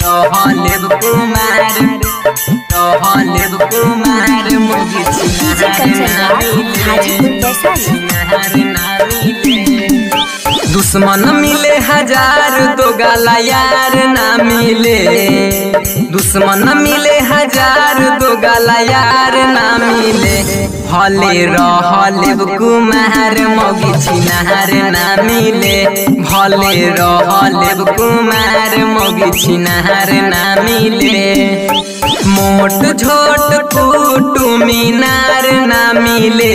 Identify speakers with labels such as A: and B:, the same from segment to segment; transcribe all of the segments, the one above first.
A: रहलेब कुमार मोगी दुश्मन मिले हजार दो गाला यार ना मिले। दुश्मन मिले हजार दो गाला यार ना मिले। भले रहलेब कुमार मोगी छिनार ना मिले। भले रहलेब कुमार मोगी छिनार ना मिले। मोट झोट टूटू मीनार ना मिले।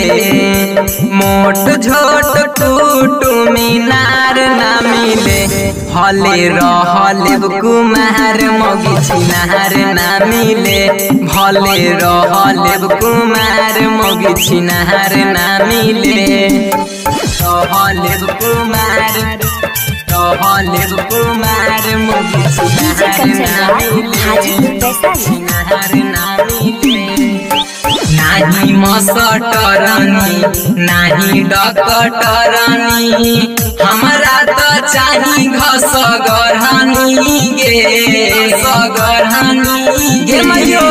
A: मोट झोट टूटू मीनार ना मिले। भले रहलेब कुमार मोगी छिनार ना मिले। भले रहलेब कुमार मोगी छिनार ना मिले। रहलेब कुमार मोगी छिनार ना मिले। नाही मसटरनी नाही डकटरनी हमरा तो चाही घसगरहनी गे सगरहनी गे मयो।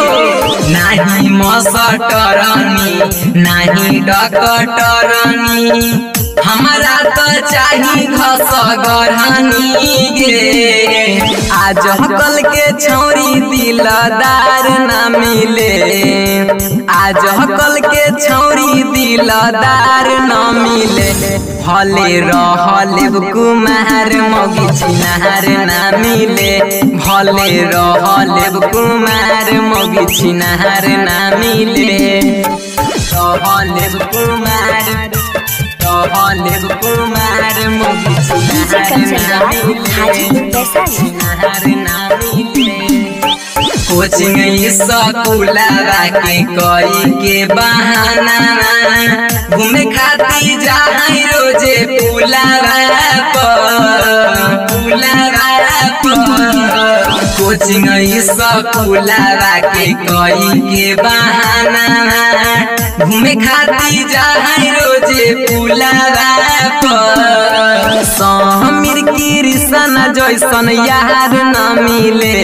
A: नाही मसटरनी नाही डकटरनी हमरा तो चाही घसगरहनी गे। आज कल के छौरी दिलदार ना मिले। आज कल के छौरी दिलदार न मिले। भले रहलेब कुमार मोगी छिनार ना मिले। भले रहलेब कुमार मोगी छिनार ना मिले। रहलेब कुमार मोगी छिनार ना मिले। कोचिंग स्कूलवा के कई के बहाना घूमे खाती जाए रोजे पुलावा कोचिंग स्कूलवा के कई के बहाना घूमे खाती जाए रोजे पुलावा समीर कृष्ण जैसन यार न मिले।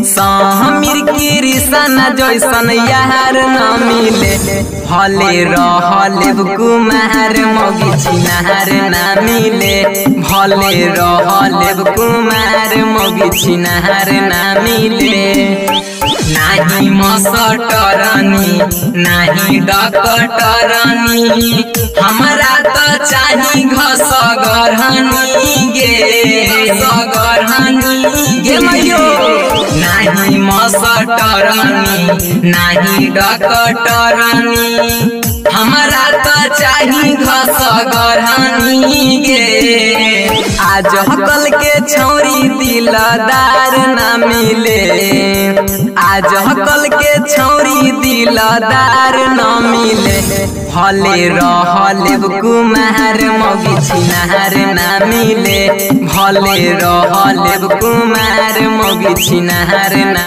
A: समीर कृष्ण जैसन यार न मिले। भले रहलेब कुमार मोगी छिनार ना मिले। भले रहलेब कुमार मोगी छिनार ना मिले। नाही मसटरनी नाही डकटरनी हमरा तो चाही घसगरहनी गे सगरहनी गे मयो। नाही मसटरनी नाही डकटरनी हमरा तो चाही घसगरहनी गे। आज कल के छौरी दिलदार ना मिले। आज कल के छौरी दिलदार न मिले। भले रहलेब कुमार मोगी छिनार ना मिले। भले रहलेब कुमार मोगी छिनार ना